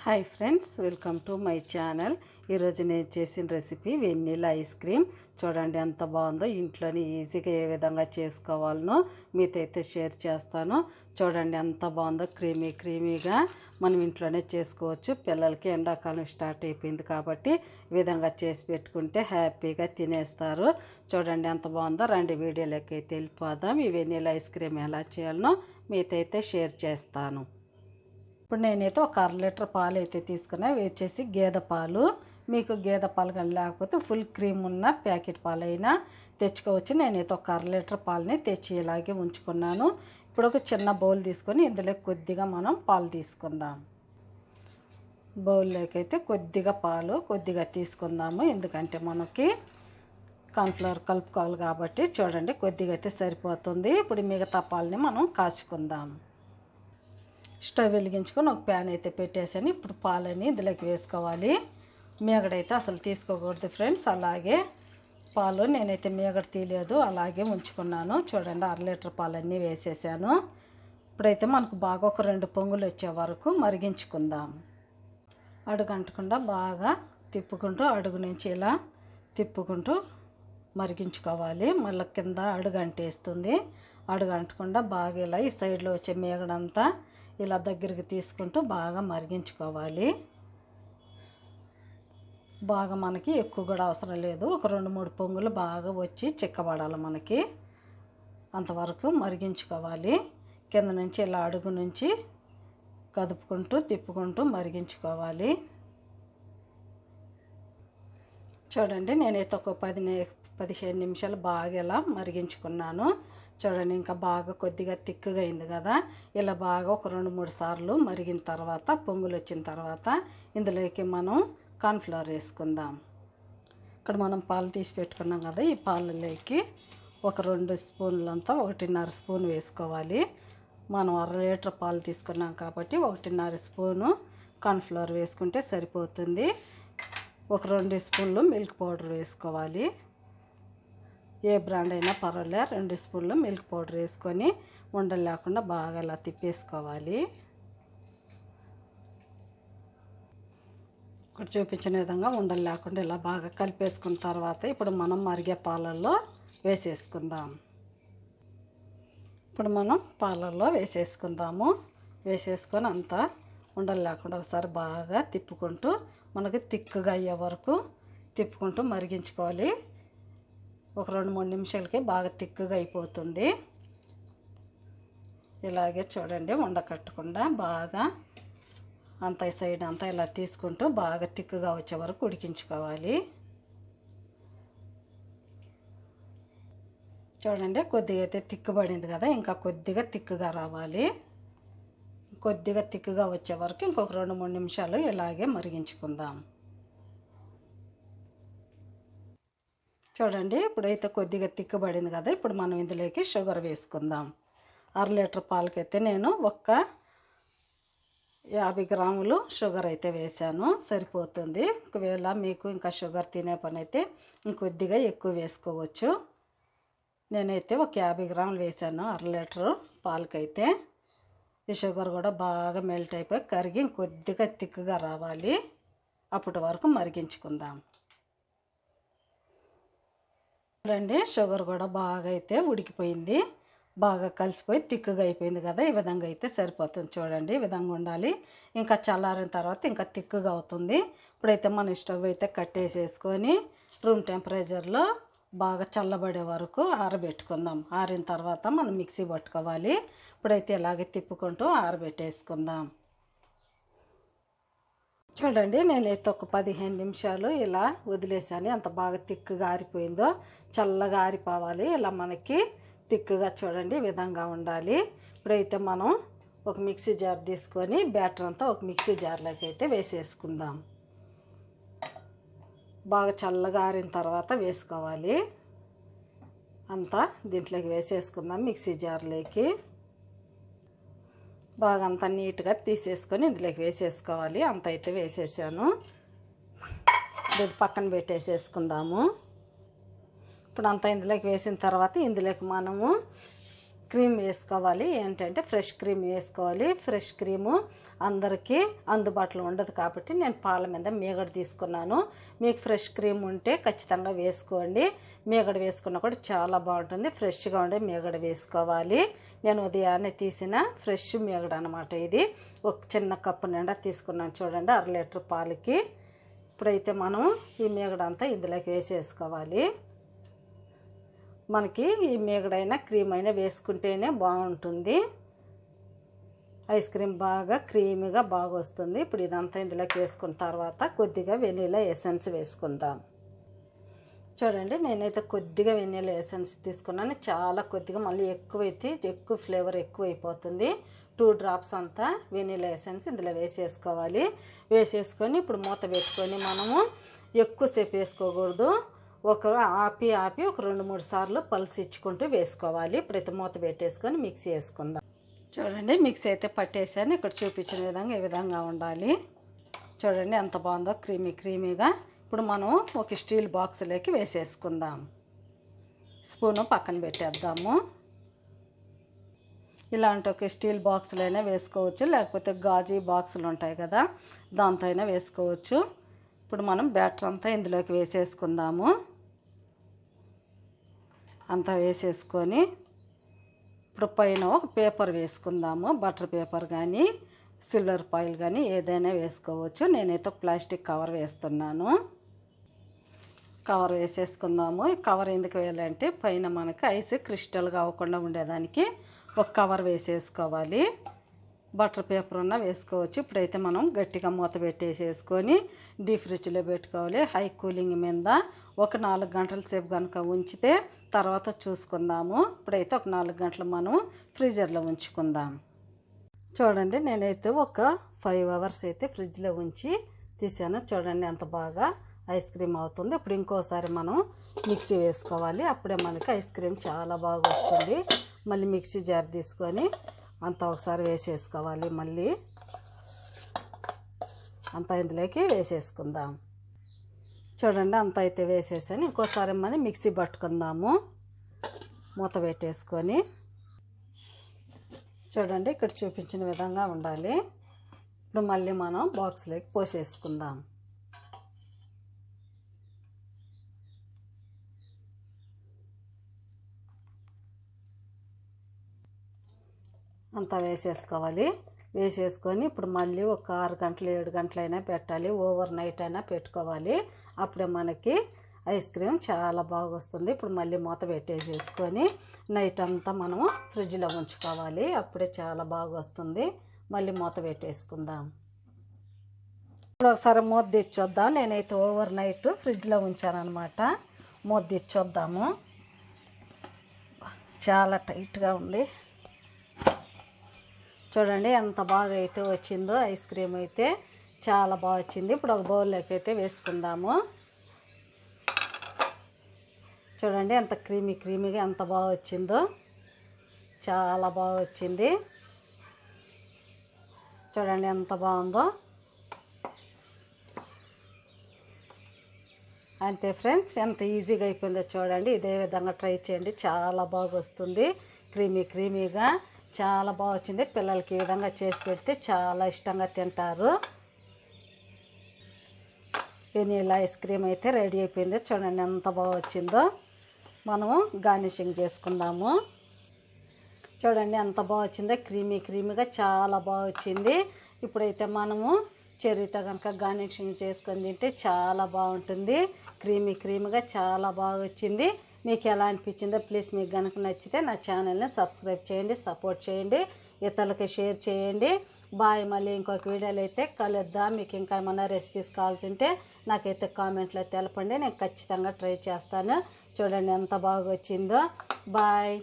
Hi friends, welcome to my channel. ఈరోజు నేను చేసిన రెసిపీ వెన్నీలా ఐస్ క్రీమ్. చూడండి ఎంత బాగుందో. ఇంట్లోనే ఈజీగా ఏ విధంగా చేసుకోవాలనో మీతో అయితే షేర్ చేస్తాను. చూడండి ఎంత బాగుందో. క్రీమీగా మనం ఇంట్లోనే చేసుకోవచ్చు. పిల్లలకి ఎండాకాలం స్టార్ట్ అయిపోయింది కాబట్టి ఈ విధంగా చేసి పెట్టుకుంటే హ్యాపీగా తినేస్తారు. చూడండి ఎంత బాగుందో. రెండు వీడియోలకి అయితే వెళ్ళిపోదాం. ఈ వెన్నీలా ఐస్ క్రీమ్ ఎలా చేయాలనో మీతో అయితే షేర్ చేస్తాను. ఇప్పుడు నేనైతే ఒక 1/2 లీటర్ పాలు అయితే తీసుకున్నా. వేచేసి గేదె పాలు, మీకు గేదె పాలు కానీ లేకపోతే ఫుల్ క్రీమ్ ఉన్న ప్యాకెట్ పాలైనా తెచ్చుకోవచ్చు. నేనైతే ఒక 1/2 లీటర్ పాలని తెచ్చి ఇలాగే ఉంచుకున్నాను. ఇప్పుడు ఒక చిన్న బౌల్ తీసుకొని ఇందులో కొద్దిగా మనం పాలు తీసుకుందాం. బౌల్లోకి అయితే కొద్దిగా పాలు కొద్దిగా తీసుకుందాము. ఎందుకంటే మనకి కార్న్ఫ్లవర్ కలుపుకోవాలి కాబట్టి చూడండి కొద్దిగా అయితే సరిపోతుంది. ఇప్పుడు మిగతా పాలని మనం కాచుకుందాం. స్టవ్ వెలిగించుకొని ఒక ప్యాన్ అయితే పెట్టేసాను. ఇప్పుడు పాలని ఇందులోకి వేసుకోవాలి. మీగడైతే అసలు తీసుకోకూడదు ఫ్రెండ్స్. అలాగే పాలు నేనైతే మీగడ తీయలేదు, అలాగే ఉంచుకున్నాను. చూడండి 1/2 లీటర్ పాలన్నీ వేసేసాను. ఇప్పుడైతే మనకు బాగా ఒక 2 పొంగులు వచ్చే వరకు మరిగించుకుందాం. అడుగు అంటకుండా బాగా తిప్పుకుంటూ అడుగు నుంచి ఇలా తిప్పుకుంటూ మరిగించుకోవాలి. మళ్ళీ కింద అడుగు అంటేస్తుంది. అడుగు అంటకుండా బాగా ఇలా ఈ సైడ్లో వచ్చే మీగడంతా ఇలా దగ్గరికి తీసుకుంటూ బాగా మరిగించుకోవాలి. బాగా మనకి ఎక్కువ కూడా అవసరం లేదు. ఒక 2-3 పొంగులు బాగా వచ్చి చిక్కబడాలి మనకి. అంతవరకు మరిగించుకోవాలి. కింద నుంచి ఇలా అడుగు నుంచి కదుపుకుంటూ తిప్పుకుంటూ మరిగించుకోవాలి. చూడండి నేనైతే ఒక 10-15 నిమిషాలు బాగా ఇలా మరిగించుకున్నాను. చూడండి ఇంకా బాగా కొద్దిగా తిక్కుగా అయింది కదా. ఇలా బాగా ఒక 2-3 సార్లు మరిగిన తర్వాత పొంగులు వచ్చిన తర్వాత ఇందులోకి మనం కార్న్ఫ్లవర్ వేసుకుందాం. ఇక్కడ మనం పాలు తీసి పెట్టుకున్నాం కదా. ఈ పాలలోకి ఒక 2 స్పూన్లంతా 1.5 స్పూన్ వేసుకోవాలి. మనం 1/2 లీటర్ పాలు తీసుకున్నాం కాబట్టి 1.5 స్పూను కార్న్ఫ్లవర్ వేసుకుంటే సరిపోతుంది. ఒక 2 స్పూన్లు మిల్క్ పౌడర్ వేసుకోవాలి. ఏ బ్రాండ్ అయినా పర్వాలేదు. 2 స్పూన్లు మిల్క్ పౌడర్ వేసుకొని ఉండలు లేకుండా బాగా ఇలా తిప్పేసుకోవాలి. ఇక్కడ చూపించిన విధంగా ఉండలు లేకుండా ఇలా బాగా కలిపేసుకున్న తర్వాత ఇప్పుడు మనం మరిగే పాలల్లో వేసేసుకుందాం. ఇప్పుడు మనం పాలల్లో వేసేసుకుందాము. వేసేసుకొని అంతా ఉండలు లేకుండా ఒకసారి బాగా తిప్పుకుంటూ మనకి తిక్కుగా అయ్యే వరకు తిప్పుకుంటూ మరిగించుకోవాలి. ఒక 2-3 నిమిషాలకి బాగా తిక్కుగా అయిపోతుంది. ఇలాగే చూడండి ఉండకట్టకుండా బాగా అంత సైడ్ అంతా ఇలా తీసుకుంటూ బాగా తిక్కుగా వచ్చే వరకు ఉడికించుకోవాలి. చూడండి కొద్దిగా అయితే తిక్కుబడింది కదా. ఇంకా కొద్దిగా తిక్కుగా రావాలి. కొద్దిగా తిక్కుగా వచ్చే వరకు ఇంకొక 2-3 నిమిషాలు ఇలాగే మరిగించుకుందాం. చూడండి ఇప్పుడైతే కొద్దిగా తిక్కుబడింది కదా. ఇప్పుడు మనం ఇందులోకి షుగర్ వేసుకుందాం. 1/2 లీటర్ పాలకైతే నేను 50 గ్రాములు షుగర్ అయితే వేసాను, సరిపోతుంది. ఒకవేళ మీకు ఇంకా షుగర్ తినే పని అయితే ఇంకొద్దిగా ఎక్కువ వేసుకోవచ్చు. నేనైతే 50 గ్రాములు వేసాను 1/2 లీటర్ పాలకైతే. ఈ షుగర్ కూడా బాగా మెల్ట్ అయిపోయి కరిగి ఇంకొద్దిగా తిక్కుగా రావాలి. అప్పటి వరకు మరిగించుకుందాం. చూడండి షుగర్ కూడా బాగా అయితే ఉడికిపోయింది. బాగా కలిసిపోయి తిక్కుగా అయిపోయింది కదా. ఈ విధంగా అయితే సరిపోతుంది. చూడండి ఈ విధంగా ఉండాలి. ఇంకా చల్లారిన తర్వాత ఇంకా తిక్కుగా అవుతుంది. ఇప్పుడైతే మనం స్టవ్ అయితే కట్టేసేసుకొని రూమ్ టెంపరేచర్లో బాగా చల్లబడే వరకు ఆరబెట్టుకుందాం. ఆరిన తర్వాత మనం మిక్సీ పట్టుకోవాలి. ఇప్పుడైతే ఇలాగే తిప్పుకుంటూ ఆరబెట్టేసుకుందాం. చూడండి నేనైతే ఒక 15 నిమిషాలు ఇలా వదిలేసాను. ఎంత బాగా తిక్కుగా ఆరిపోయిందో. చల్లగా ఆరిపోవాలి. ఇలా మనకి తిక్కుగా చూడండి ఈ విధంగా ఉండాలి. ఇప్పుడైతే మనం ఒక మిక్సీ జార్ తీసుకొని బ్యాటర్ అంతా ఒక మిక్సీ జార్లోకి అయితే వేసేసుకుందాం. బాగా చల్లగా ఆరిన తర్వాత వేసుకోవాలి. అంతా దీంట్లోకి వేసేసుకుందాం మిక్సీ జార్లోకి. బాగా అంతా నీట్గా తీసేసుకొని ఇందులోకి వేసేసుకోవాలి. అంత అయితే వేసేసాను. ఇది పక్కన పెట్టేసేసుకుందాము. ఇప్పుడు అంతా ఇందులోకి వేసిన తర్వాత ఇందులోకి మనము క్రీమ్ వేసుకోవాలి. ఏంటంటే ఫ్రెష్ క్రీమ్ వేసుకోవాలి. ఫ్రెష్ క్రీము అందరికీ అందుబాటులో ఉండదు కాబట్టి నేను పాల మీద మీగడ తీసుకున్నాను. మీకు ఫ్రెష్ క్రీమ్ ఉంటే ఖచ్చితంగా వేసుకోండి. మీగడ వేసుకున్నా కూడా చాలా బాగుంటుంది. ఫ్రెష్గా ఉండే మీగడ వేసుకోవాలి. నేను ఉదయాన్నే తీసిన ఫ్రెష్ మీగడ అనమాట ఇది. ఒక చిన్న కప్పు నిండా తీసుకున్నాను చూడండి, 1/2 లీటర్ పాలకి. ఇప్పుడైతే మనం ఈ మీగడ అంతా ఇందులోకి వేసేసుకోవాలి. మనకి ఈ మీగడైనా క్రీమ్ అయినా వేసుకుంటేనే బాగుంటుంది. ఐస్ క్రీమ్ బాగా క్రీమీగా బాగా వస్తుంది. ఇప్పుడు ఇదంతా ఇందులోకి వేసుకున్న తర్వాత కొద్దిగా వెనీలా ఎసెన్స్ వేసుకుందాం. చూడండి, నేనైతే కొద్దిగా వెనీలా ఎసెన్స్ తీసుకున్నాను. చాలా కొద్దిగా, మళ్ళీ ఎక్కువైతే ఎక్కువ ఫ్లేవర్ ఎక్కువ అయిపోతుంది. 2 డ్రాప్స్ అంతా వెనీలా ఎసెన్స్ ఇందులో వేసేసుకోవాలి. వేసేసుకొని ఇప్పుడు మూత పెట్టుకొని మనము ఎక్కువసేపు వేసుకోకూడదు. ఆపి ఒక 2-3 సార్లు పల్స్ ఇచ్చుకుంటూ వేసుకోవాలి. ఇప్పుడైతే మూత పెట్టేసుకొని మిక్సీ వేసుకుందాం. చూడండి, మిక్సీ అయితే పట్టేసాను. ఇక్కడ చూపించిన విధంగా ఈ విధంగా ఉండాలి. చూడండి ఎంత బాగుందో, క్రీమీగా. ఇప్పుడు మనం ఒక స్టీల్ బాక్స్లోకి వేసేసుకుందాం. స్పూను పక్కన పెట్టేద్దాము. ఇలాంటి ఒక స్టీల్ బాక్సులు అయినా వేసుకోవచ్చు, లేకపోతే గాజు బాక్సులు ఉంటాయి కదా, దాంతో అయినా వేసుకోవచ్చు. ఇప్పుడు మనం బ్యాటర్ అంతా ఇందులోకి వేసేసుకుందాము. అంతా వేసేసుకొని ఇప్పుడు పైన ఒక పేపర్ వేసుకుందాము. బటర్ పేపర్ కానీ సిల్వర్ ఫాయిల్ కానీ ఏదైనా వేసుకోవచ్చు. నేనైతే ప్లాస్టిక్ కవర్ వేస్తున్నాను. కవర్ వేసేసుకుందాము. ఈ కవర్ ఎందుకు వేయాలంటే పైన మనకి ఐస్ క్రిస్టల్గా అవ్వకుండా ఉండేదానికి ఒక కవర్ వేసేసుకోవాలి. బటర్ పేపర్ ఉన్న వేసుకోవచ్చు. ఇప్పుడైతే మనం గట్టిగా మూత పెట్టేసేసుకొని డీప్ ఫ్రిడ్జ్లో పెట్టుకోవాలి. హై కూలింగ్ మీద ఒక 4 గంటల సేపు కనుక ఉంచితే తర్వాత చూసుకుందాము. ఇప్పుడైతే ఒక 4 గంటలు మనం ఫ్రీజర్లో ఉంచుకుందాం. చూడండి, నేనైతే ఒక 5 అవర్స్ అయితే ఫ్రిడ్జ్లో ఉంచి తీసాను. చూడండి ఎంత బాగా ఐస్ క్రీమ్ అవుతుంది. ఇప్పుడు ఇంకోసారి మనం మిక్సీ వేసుకోవాలి. అప్పుడే మనకి ఐస్ క్రీమ్ చాలా బాగా వస్తుంది. మళ్ళీ మిక్సీ జార్ తీసుకొని అంతా ఒకసారి వేసేసుకోవాలి. మళ్ళీ అంతా ఇందులోకి వేసేసుకుందాం. చూడండి, అంతా అయితే వేసేసాను. ఇంకోసారి మనం మిక్సీ పట్టుకుందాము. మూత పెట్టేసుకొని చూడండి, ఇక్కడ చూపించిన విధంగా ఉండాలి. ఇప్పుడు మళ్ళీ మనం బాక్స్లోకి పోసేసుకుందాం. అంతా వేసేసుకోవాలి. వేసేసుకొని ఇప్పుడు మళ్ళీ ఒక 6 గంటలు 7 గంటలైనా పెట్టాలి. ఓవర్ నైట్ అయినా పెట్టుకోవాలి. అప్పుడే మనకి ఐస్ క్రీమ్ చాలా బాగా వస్తుంది. ఇప్పుడు మళ్ళీ మూత పెట్టేసేసుకొని నైట్ అంతా మనం ఫ్రిడ్జ్లో ఉంచుకోవాలి. అప్పుడే చాలా బాగా వస్తుంది. మళ్ళీ మూత పెట్టేసుకుందాం. ఇప్పుడు ఒకసారి మూత తెచ్చొద్దాం. నేనైతే ఓవర్ నైట్ ఫ్రిడ్జ్లో ఉంచాను అనమాట. మూత తెచ్చొద్దాము. చాలా టైట్గా ఉంది. చూడండి ఎంత బాగా అయితే వచ్చిందో ఐస్ క్రీమ్ అయితే చాలా బాగా వచ్చింది. ఇప్పుడు ఒక బౌల్లోకి అయితే వేసుకుందాము. చూడండి ఎంత క్రీమీగా ఎంత బాగా వచ్చిందో, చాలా బాగా వచ్చింది. చూడండి ఎంత బాగుందో. అంతే ఫ్రెండ్స్, ఎంత ఈజీగా అయిపోయిందో చూడండి. ఇదే విధంగా ట్రై చేయండి, చాలా బాగా వస్తుంది. క్రీమీగా చాలా బాగా వచ్చింది. పిల్లలకి ఈ విధంగా చేసి పెడితే చాలా ఇష్టంగా తింటారు. వెనీలా ఐస్ క్రీమ్ అయితే రెడీ అయిపోయింది. చూడండి ఎంత బాగా వచ్చిందో. మనము గార్నిషింగ్ చేసుకుందాము. చూడండి ఎంత బాగా వచ్చిందో, క్రీమీగా చాలా బాగా వచ్చింది. ఇప్పుడైతే మనము చెర్రీతో కనుక గార్నిషింగ్ చేసుకొని తింటే చాలా బాగుంటుంది. క్రీమీగా చాలా బాగా వచ్చింది. మీకు ఎలా అనిపించిందో ప్లీజ్ మీకు కనుక నచ్చితే నా ఛానల్ని సబ్స్క్రైబ్ చేయండి, సపోర్ట్ చేయండి, ఇతరులకి షేర్ చేయండి. బాయ్. మళ్ళీ ఇంకొక వీడియోలో అయితే కలుద్దాం. మీకు ఇంకా ఏమైనా రెసిపీస్ కావాల్సి ఉంటే నాకైతే కామెంట్లో తెలపండి. నేను ఖచ్చితంగా ట్రై చేస్తాను. చూడండి ఎంత బాగా వచ్చిందో. బాయ్.